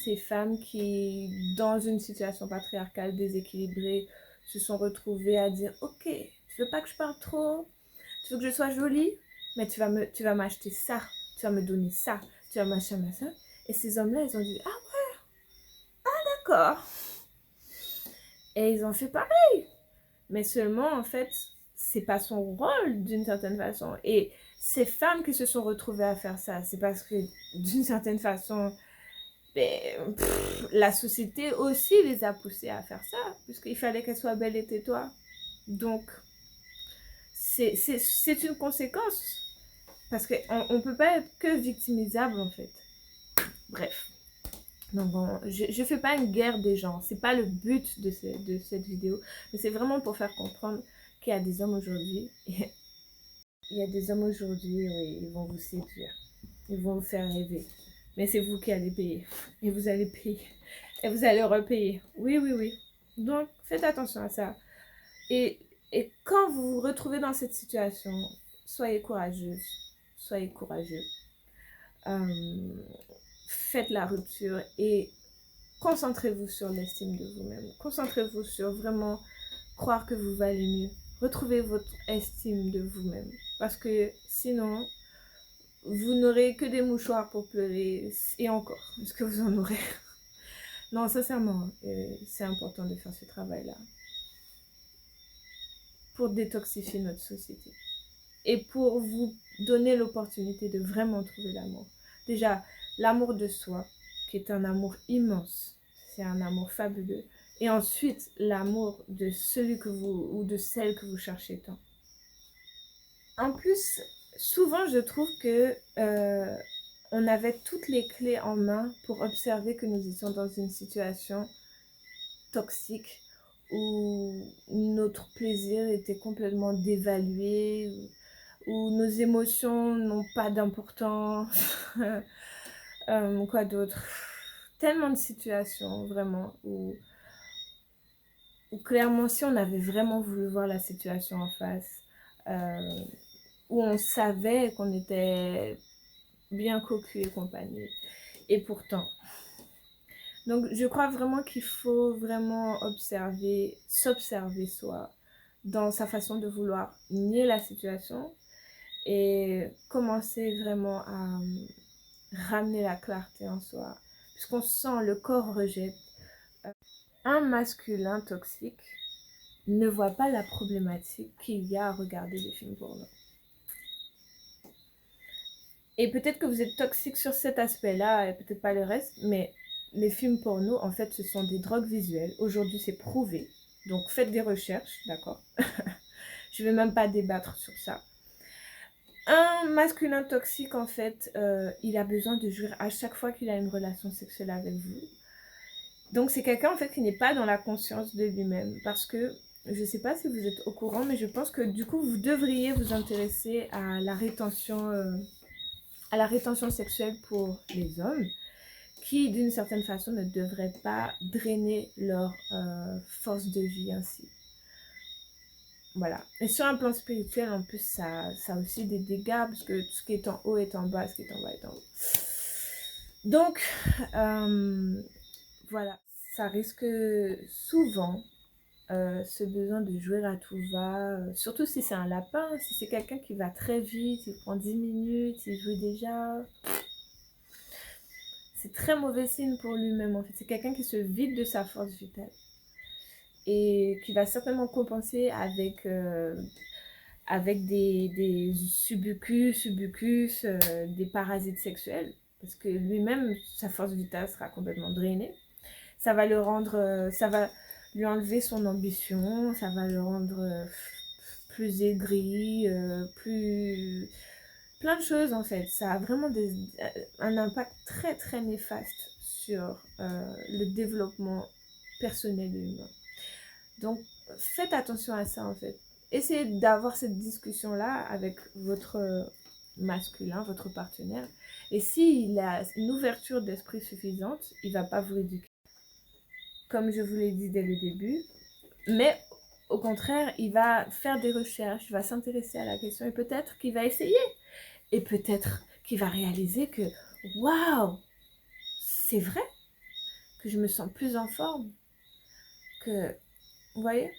ces femmes qui, dans une situation patriarcale déséquilibrée, se sont retrouvées à dire, ok, tu veux pas que je parle trop, tu veux que je sois jolie, mais tu vas m'acheter ça, tu vas me donner ça, tu vas m'acheter ça. Et ces hommes-là, ils ont dit, ah d'accord. Et ils ont fait pareil. Mais seulement, en fait, c'est pas son rôle d'une certaine façon. Et ces femmes qui se sont retrouvées à faire ça, c'est parce que d'une certaine façon, la société aussi les a poussées à faire ça, puisqu'il fallait qu'elles soient belles et tais-toi. Donc, c'est une conséquence. Parce qu'on ne peut pas être que victimisable, en fait. Bref. Donc bon, je ne fais pas une guerre des gens. C'est pas le but de cette vidéo. Mais c'est vraiment pour faire comprendre qu'il y a des hommes aujourd'hui. Il y a des hommes aujourd'hui, oui, ils vont vous séduire. Ils vont vous faire rêver. Mais c'est vous qui allez payer. Et vous allez payer. Et vous allez repayer. Oui, oui, oui. Donc, faites attention à ça. Et quand vous vous retrouvez dans cette situation, soyez courageuse. Soyez courageux. Faites la rupture et concentrez-vous sur l'estime de vous-même. Concentrez-vous sur vraiment croire que vous valez mieux. Retrouvez votre estime de vous-même. Parce que sinon, vous n'aurez que des mouchoirs pour pleurer. Et encore, est-ce que vous en aurez? Non, sincèrement, c'est important de faire ce travail-là. Pour détoxifier notre société. Et pour vous donner l'opportunité de vraiment trouver l'amour. Déjà, l'amour de soi, qui est un amour immense. C'est un amour fabuleux. Et ensuite, l'amour de celui que vous, ou de celle que vous cherchez tant. En plus, souvent, je trouve que on avait toutes les clés en main pour observer que nous étions dans une situation toxique où notre plaisir était complètement dévalué, où nos émotions n'ont pas d'importance. Quoi d'autre? Tellement de situations, vraiment, où clairement, si on avait vraiment voulu voir la situation en face, où on savait qu'on était bien cocu et compagnie. Et pourtant. Donc, je crois vraiment qu'il faut vraiment s'observer soi, dans sa façon de vouloir nier la situation et commencer vraiment à ramener la clarté en soi. Puisqu'on sent le corps rejette. Un masculin toxique ne voit pas la problématique qu'il y a à regarder des films porno. Et peut-être que vous êtes toxique sur cet aspect-là et peut-être pas le reste, mais les films porno, en fait, ce sont des drogues visuelles. Aujourd'hui, c'est prouvé. Donc, faites des recherches, d'accord? Je ne vais même pas débattre sur ça. Un masculin toxique, en fait, il a besoin de jouir à chaque fois qu'il a une relation sexuelle avec vous. Donc, c'est quelqu'un, en fait, qui n'est pas dans la conscience de lui-même. Parce que, je ne sais pas si vous êtes au courant, mais je pense que, du coup, vous devriez vous intéresser à la rétention sexuelle pour les hommes qui, d'une certaine façon, ne devraient pas drainer leur force de vie ainsi. Voilà. Et sur un plan spirituel, en plus, ça a aussi des dégâts, parce que tout ce qui est en haut est en bas, ce qui est en bas est en haut. Donc, voilà. Ça risque souvent, ce besoin de jouer à tout va, surtout si c'est un lapin, si c'est quelqu'un qui va très vite, il prend 10 minutes, il joue déjà. C'est très mauvais signe pour lui-même, en fait. C'est quelqu'un qui se vide de sa force vitale. Et qui va certainement compenser avec des subucus, des parasites sexuels. Parce que lui-même, sa force vitale sera complètement drainée. Ça va ça va lui enlever son ambition, ça va le rendre plus aigri, plein de choses en fait. Ça a vraiment un impact très très néfaste sur le développement personnel de l'humain. Donc faites attention à ça en fait. Essayez d'avoir cette discussion-là avec votre masculin, votre partenaire. Et s'il a une ouverture d'esprit suffisante, il ne va pas vous éduquer. Comme je vous l'ai dit dès le début. Mais au contraire, il va faire des recherches, il va s'intéresser à la question et peut-être qu'il va essayer. Et peut-être qu'il va réaliser que, waouh, c'est vrai que je me sens plus en forme. Que, vous voyez?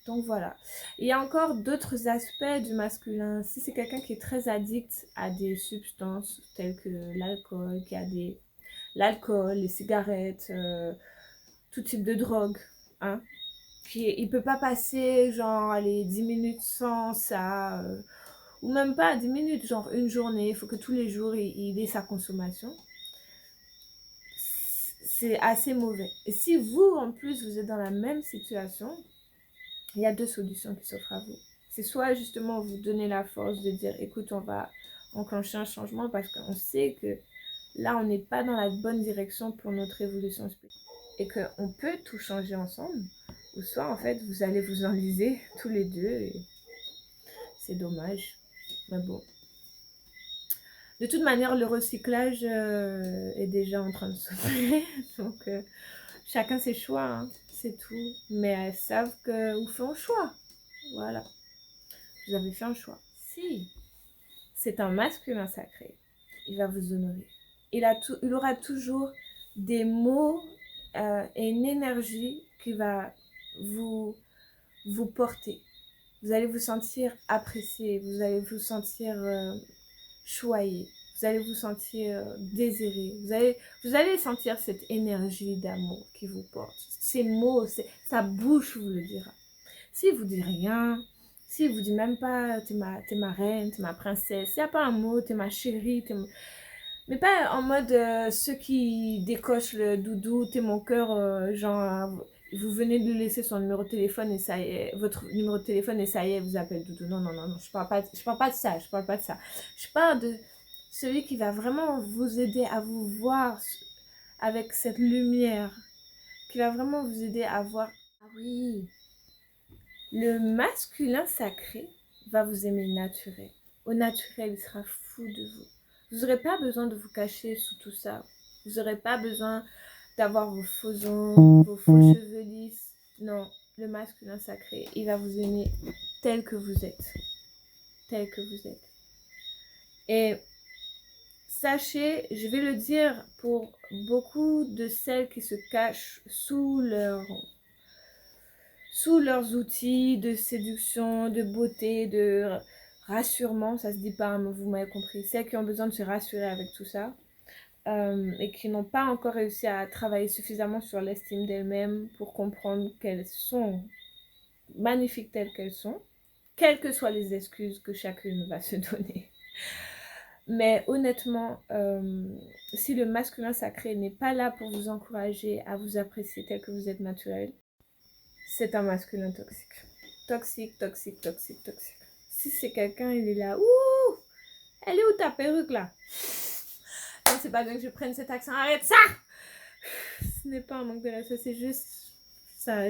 Donc voilà. Il y a encore d'autres aspects du masculin. Si c'est quelqu'un qui est très addict à des substances telles que l'alcool, qui a l'alcool, les cigarettes, tout type de drogue, hein, il ne peut pas passer genre allez, 10 minutes sans ça, ou même pas 10 minutes, genre une journée, il faut que tous les jours il ait sa consommation. C'est assez mauvais. Et si vous, en plus, vous êtes dans la même situation, il y a deux solutions qui s'offrent à vous. C'est soit justement vous donner la force de dire écoute, on va enclencher un changement parce qu'on sait que là, on n'est pas dans la bonne direction pour notre évolution spirituelle et qu'on peut tout changer ensemble. Ou soit en fait, vous allez vous enliser tous les deux et c'est dommage. Mais bon. De toute manière, le recyclage est déjà en train de s'opérer. Donc, chacun ses choix, hein, c'est tout. Mais elles savent que vous faites un choix. Voilà. Vous avez fait un choix. Si c'est un masculin sacré, il va vous honorer. Il aura toujours des mots et une énergie qui va vous porter. Vous allez vous sentir apprécié, vous allez vous sentir choyé, vous allez vous sentir désiré, vous allez sentir cette énergie d'amour qui vous porte. Ces mots, sa bouche vous le dira. S'il vous dit rien, s'il vous dit même pas t'es ma reine, t'es ma princesse, s'il n'y a pas un mot, t'es ma chérie, mais pas en mode ceux qui décochent le doudou, t'es mon cœur, genre vous venez de lui laisser son numéro de téléphone et ça y est, votre numéro de téléphone et ça y est, vous appelle doudou. Non, non, non, non, je parle pas de ça, je parle pas de ça. Je parle de celui qui va vraiment vous aider à vous voir avec cette lumière, qui va vraiment vous aider à voir, ah oui, le masculin sacré va vous aimer naturel. Au naturel, il sera fou de vous. Vous n'aurez pas besoin de vous cacher sous tout ça. Vous n'aurez pas besoin d'avoir vos faux ongles, vos faux cheveux lisses. Non, le masculin sacré, il va vous aimer tel que vous êtes. Tel que vous êtes. Et sachez, je vais le dire pour beaucoup de celles qui se cachent sous leurs outils de séduction, de beauté, de rassurement, ça se dit pas, mais vous m'avez compris, celles qui ont besoin de se rassurer avec tout ça et qui n'ont pas encore réussi à travailler suffisamment sur l'estime d'elles-mêmes pour comprendre qu'elles sont magnifiques telles qu'elles sont, quelles que soient les excuses que chacune va se donner. Mais honnêtement, si le masculin sacré n'est pas là pour vous encourager à vous apprécier tel que vous êtes naturel, c'est un masculin toxique. Toxique, toxique, toxique, toxique. Si c'est quelqu'un, il est là, ouh, elle est où ta perruque là? Non, c'est pas bien que je prenne cet accent, arrête ça! Ce n'est pas un manque de respect, c'est juste ça.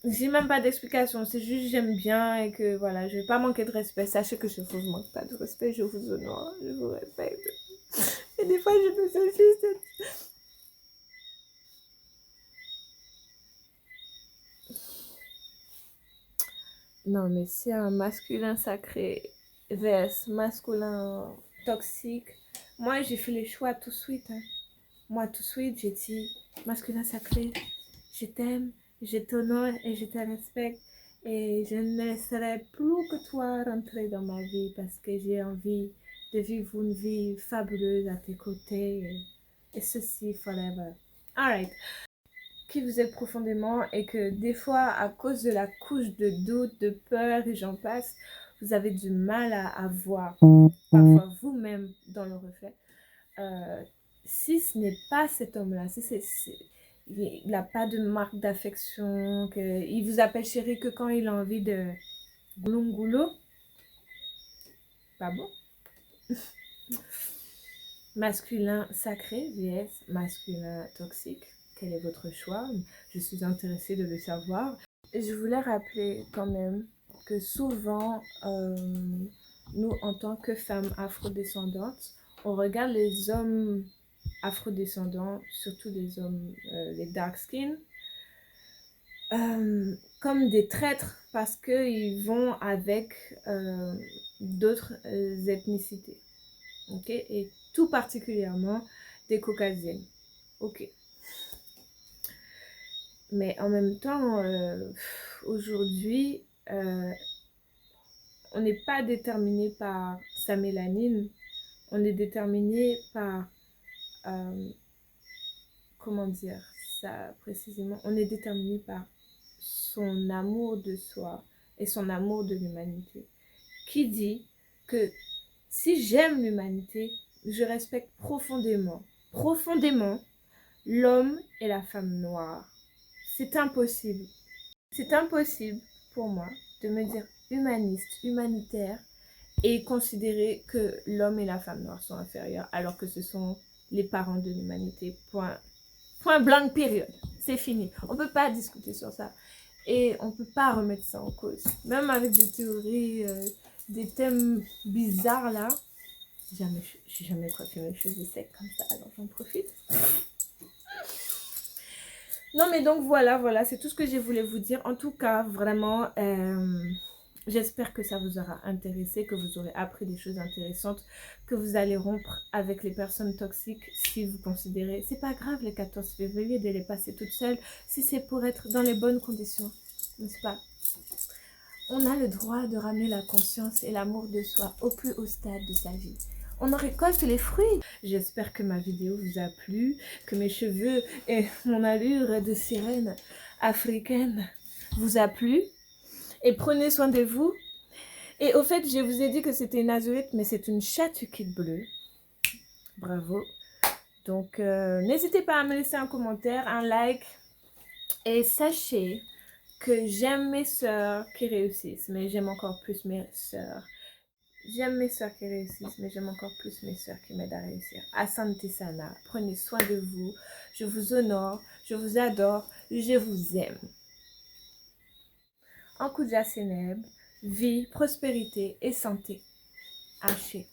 J'ai même pas d'explication, c'est juste j'aime bien et que voilà, je vais pas manquer de respect. Sachez que je vous manque pas de respect, je vous honore, je vous respecte. Et des fois, je me sens juste. Non, mais c'est un masculin sacré versus masculin toxique. Moi, j'ai fait le choix tout de suite. Hein. Moi, tout de suite, j'ai dit masculin sacré, je t'aime, je t'honore et je te respecte. Et je ne laisserai plus que toi rentrer dans ma vie parce que j'ai envie de vivre une vie fabuleuse à tes côtés. Et ceci forever. Alright. Qui vous êtes profondément et que des fois, à cause de la couche de doute, de peur et j'en passe, vous avez du mal à voir parfois vous-même dans le reflet. Si ce n'est pas cet homme-là, si il n'a pas de marque d'affection, il vous appelle chérie que quand il a envie de goulot, pas bon. Masculin sacré vs masculin toxique. quel est votre choix? Je suis intéressée de le savoir. Et je voulais rappeler quand même que souvent, nous, en tant que femmes afrodescendantes, on regarde les hommes afrodescendants, surtout les hommes, les dark skin, comme des traîtres parce qu'ils vont avec d'autres ethnicités. Ok, et tout particulièrement des caucasiennes. Ok. Mais en même temps, aujourd'hui, on n'est pas déterminé par sa mélanine, on est déterminé par, comment dire ça précisément, on est déterminé par son amour de soi et son amour de l'humanité. Qui dit que si j'aime l'humanité, je respecte profondément, profondément l'homme et la femme noire. C'est impossible. C'est impossible pour moi de me dire humaniste, humanitaire et considérer que l'homme et la femme noire sont inférieurs alors que ce sont les parents de l'humanité. Point blanc, période. C'est fini. On ne peut pas discuter sur ça. Et on ne peut pas remettre ça en cause. Même avec des théories, des thèmes bizarres là. J'ai jamais coiffé mes cheveux secs comme ça, alors j'en profite. Non mais donc voilà, c'est tout ce que je voulais vous dire. En tout cas, vraiment, j'espère que ça vous aura intéressé, que vous aurez appris des choses intéressantes, que vous allez rompre avec les personnes toxiques si vous considérez, c'est pas grave les 14 février de les passer toutes seules, si c'est pour être dans les bonnes conditions, n'est-ce pas? On a le droit de ramener la conscience et l'amour de soi au plus haut stade de sa vie. On en récolte les fruits. J'espère que ma vidéo vous a plu, que mes cheveux et mon allure de sirène africaine vous a plu. Et prenez soin de vous. Et au fait, je vous ai dit que c'était une azurite, mais c'est une chatuquite bleue. Bravo. Donc, n'hésitez pas à me laisser un commentaire, un like. Et sachez que j'aime mes sœurs qui réussissent, mais j'aime encore plus mes sœurs. J'aime mes sœurs qui réussissent, mais j'aime encore plus mes sœurs qui m'aident à réussir. Asante Sana, prenez soin de vous. Je vous honore, je vous adore, je vous aime. En Kuja Seneb, vie, prospérité et santé. Haché.